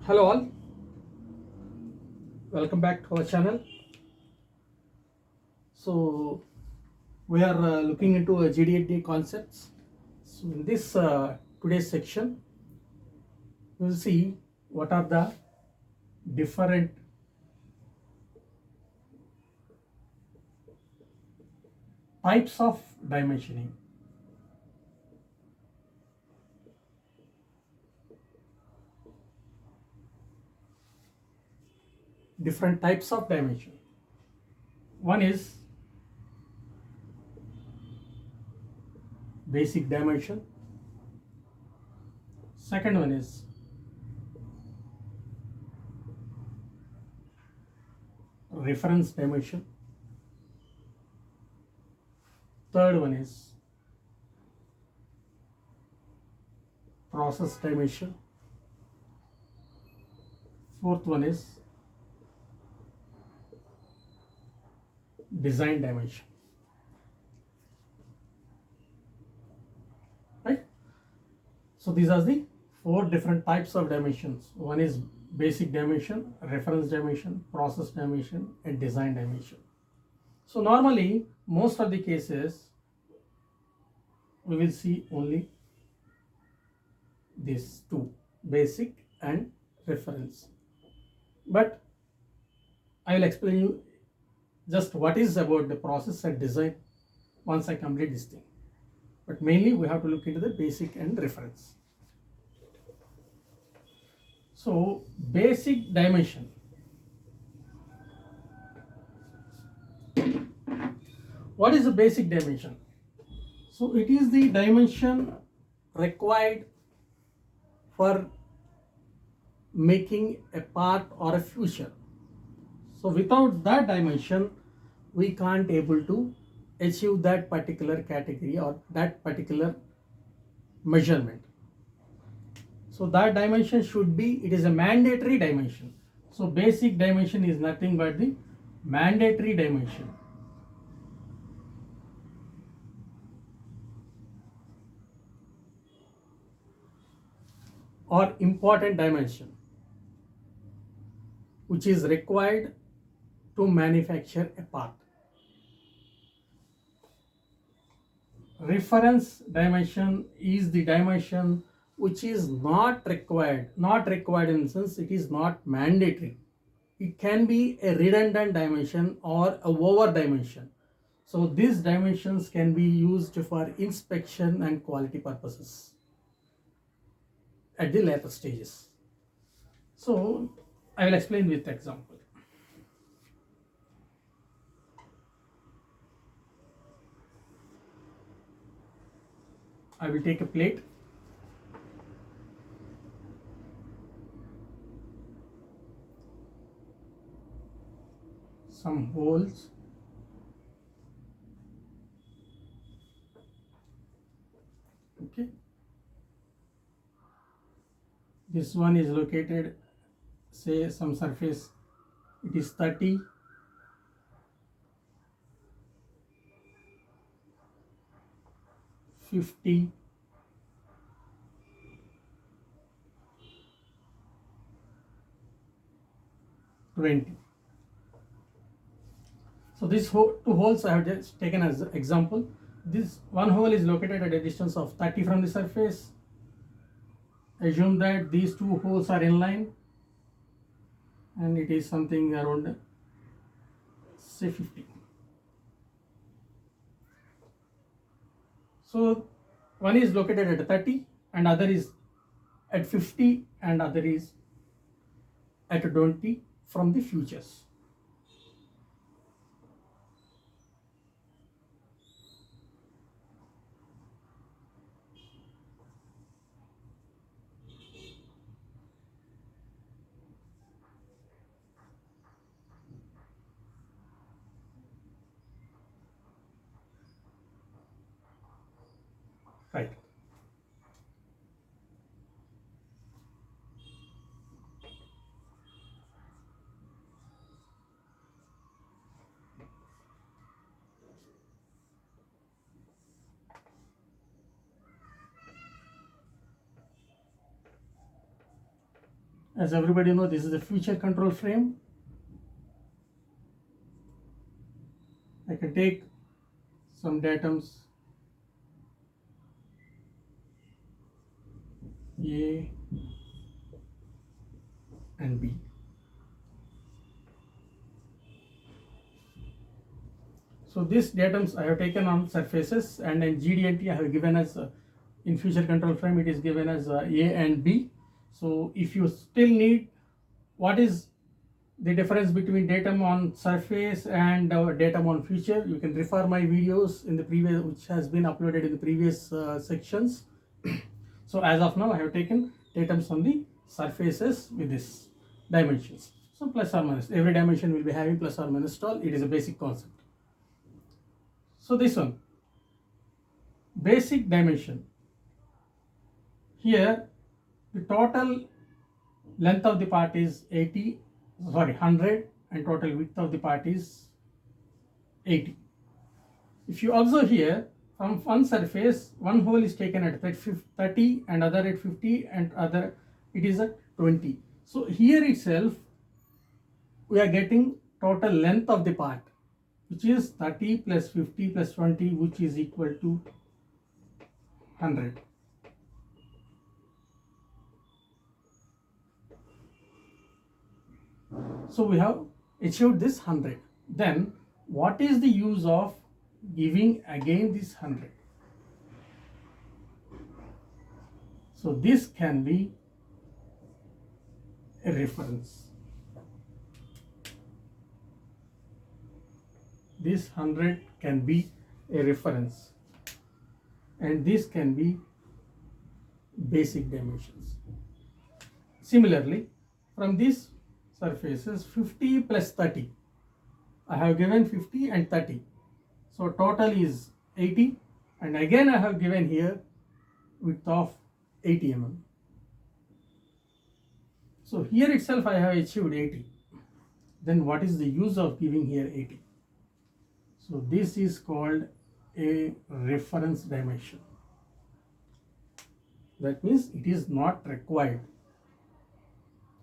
Hello all, welcome back to our channel. So we are looking into GDD concepts. So in this today's section, we will see what are the different types of dimensioning. Different types of dimension. One is basic dimension. Second one is reference dimension. Third one is process dimension. Fourth one is design dimension. Right? So these are the four different types of dimensions. One is basic dimension, reference dimension, process dimension, and design dimension. So normally, most of the cases, we will see only these two, basic and reference. But I will explain you just what is about the process and design once I complete this thing. But mainly we have to look into the basic and reference. So basic dimension. What is the basic dimension? So it is the dimension required for making a part or a feature. So without that dimension, we can't able to achieve that particular category or that particular measurement. So that dimension should be, it is a mandatory dimension. So basic dimension is nothing but the mandatory dimension. Or important dimension, which is required to manufacture a part. Reference dimension is the dimension which is not required in the sense it is not mandatory. It can be a redundant dimension or a over dimension. So these dimensions can be used for inspection and quality purposes at the later stages. So I will explain with example. I will take a plate, some holes, okay. This one is located, say some surface, it is 30, 50, 20. So these two holes I have just taken as example. This one hole is located at a distance of 30 from the surface. Assume that these two holes are in line and it is something around say 50. So one is located at 30 and other is at 50 and other is at 20 from the futures. Right. As everybody know, this is the future control frame. I can take some datums A and B. So these datums I have taken on surfaces, and in GD&T I have given as in future control frame it is given as A and B. So if you still need what is the difference between datum on surface and datum on future, you can refer my videos in the previous, which has been uploaded in the previous sections. So as of now I have taken datums on the surfaces with this dimensions. So plus or minus, every dimension will be having plus or minus tall. It is a basic concept. So this one, basic dimension. Here the total length of the part is 100, and total width of the part is 80. If you observe here, from one surface, one hole is taken at 30 and other at 50 and other it is at 20. So here itself we are getting total length of the part, which is 30 plus 50 plus 20, which is equal to 100. So we have achieved this 100. Then what is the use of giving again this 100? So this can be a reference. This 100 can be a reference, and this can be basic dimensions. Similarly, from these surfaces 50 plus 30, I have given 50 and 30, so total is 80, and again I have given here width of 80 mm. So here itself I have achieved 80. Then what is the use of giving here 80? So this is called a reference dimension. That means it is not required.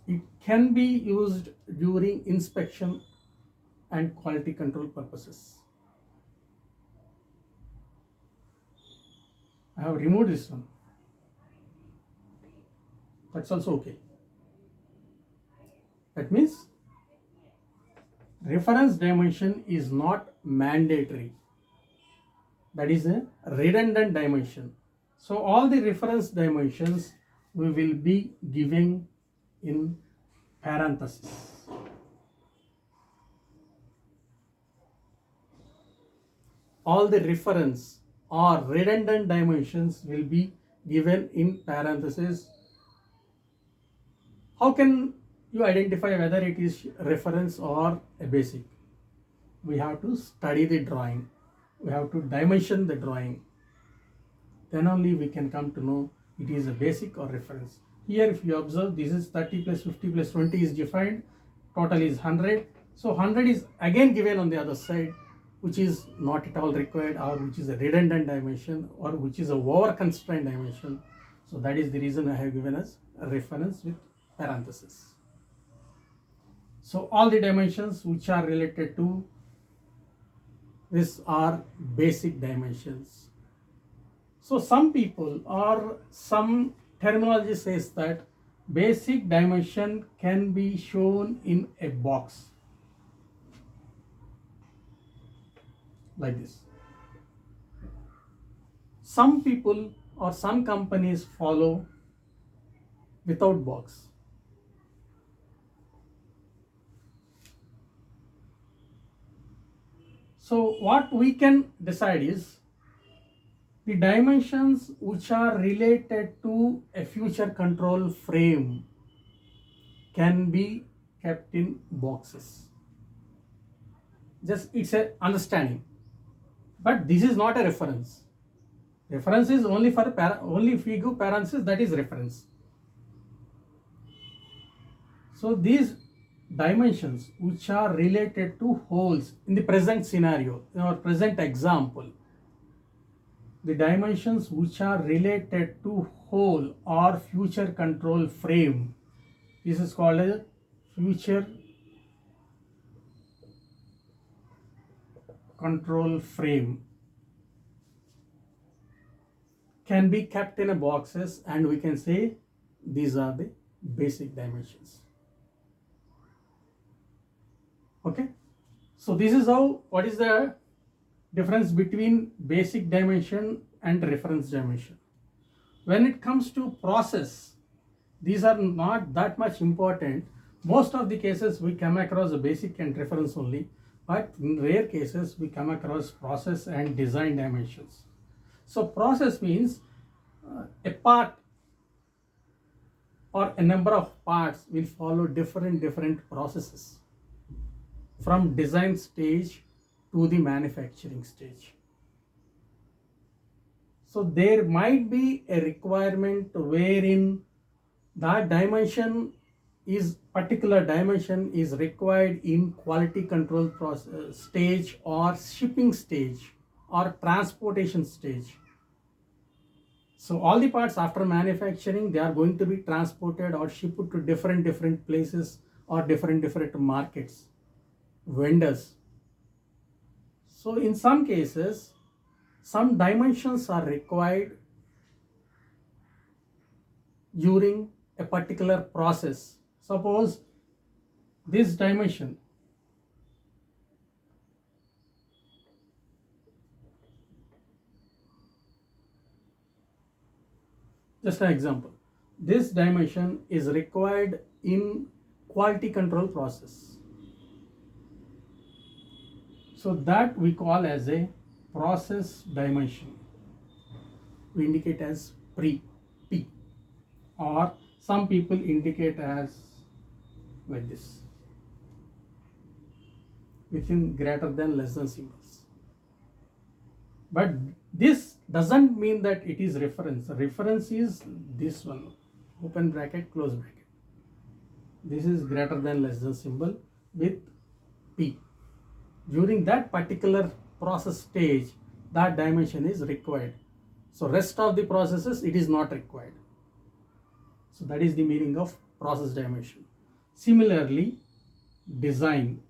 It can be used during inspection and quality control purposes. I have removed this one. That's also okay. That means reference dimension is not mandatory. That is a redundant dimension. So all the reference dimensions we will be giving in parentheses. All the reference or redundant dimensions will be given in parentheses. How can you identify whether it is reference or a basic? We have to study the drawing. We have to dimension the drawing. Then only we can come to know it is a basic or reference. Here if you observe, this is 30 plus 50 plus 20 is defined. Total is 100. So 100 is again given on the other side, which is not at all required, or which is a redundant dimension, or which is a over constrained dimension. So that is the reason I have given as a reference with parenthesis. So all the dimensions which are related to this are basic dimensions. So some people or some terminology says that basic dimension can be shown in a box like this. Some people or some companies follow without box. So what we can decide is the dimensions which are related to a future control frame can be kept in boxes. Just it's a understanding, but this is not a reference. Reference is only for only if we give parentheses, that is reference. So these dimensions which are related to holes in the present scenario, in our present example, the dimensions which are related to hole or future control frame This is called a future control frame. Can be kept in a boxes, and we can say these are the basic dimensions. Okay, so this is how, what is the difference between basic dimension and reference dimension. When it comes to process, these are not that much important. Most of the cases we come across the basic and reference only, but in rare cases we come across process and design dimensions. So process means a part or a number of parts will follow different processes from design stage to the manufacturing stage. So there might be a requirement wherein that dimension is particular dimension is required in quality control process stage or shipping stage or transportation stage. So all the parts after manufacturing, they are going to be transported or shipped to different places or different markets, vendors. So in some cases, some dimensions are required during a particular process. Suppose this dimension, just an example, this dimension is required in quality control process. So that we call as a process dimension. We indicate as P, or some people indicate as like this, within greater than less than symbols. But this doesn't mean that it is reference. Reference is this one, open bracket, close bracket. This is greater than less than symbol with P. During that particular process stage, that dimension is required. So rest of the processes, it is not required. So that is the meaning of process dimension. Similarly, design.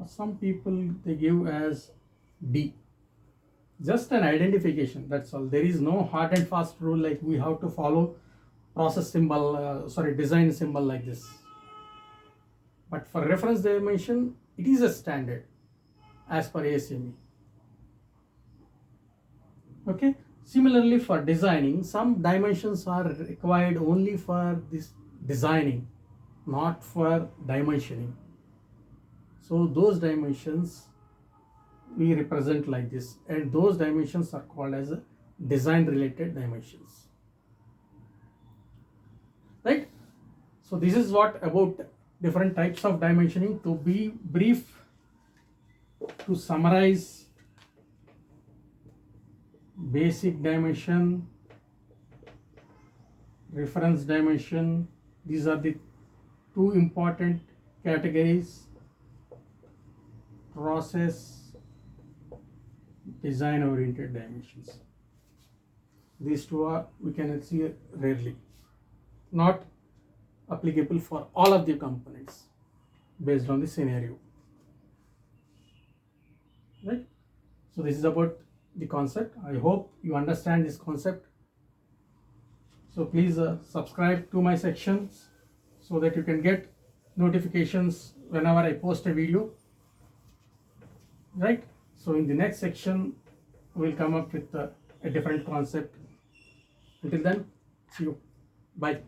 Some people they give as D. Just an identification, that's all. There is no hard and fast rule like we have to follow process symbol, design symbol like this. But for reference dimension, it is a standard as per ASME. Okay. Similarly, for designing, some dimensions are required only for this designing, not for dimensioning. So those dimensions we represent like this, and those dimensions are called as design related dimensions, right? So this is what about different types of dimensioning. To be brief, to summarize, basic dimension, reference dimension, these are the two important categories. Process, design oriented dimensions. These two are, we can see rarely, not applicable for all of the components based on the scenario, right? So this is about the concept. I hope you understand this concept. So please subscribe to my sections so that you can get notifications whenever I post a video, right? So in the next section we'll come up with a different concept. Until then, see you. Bye.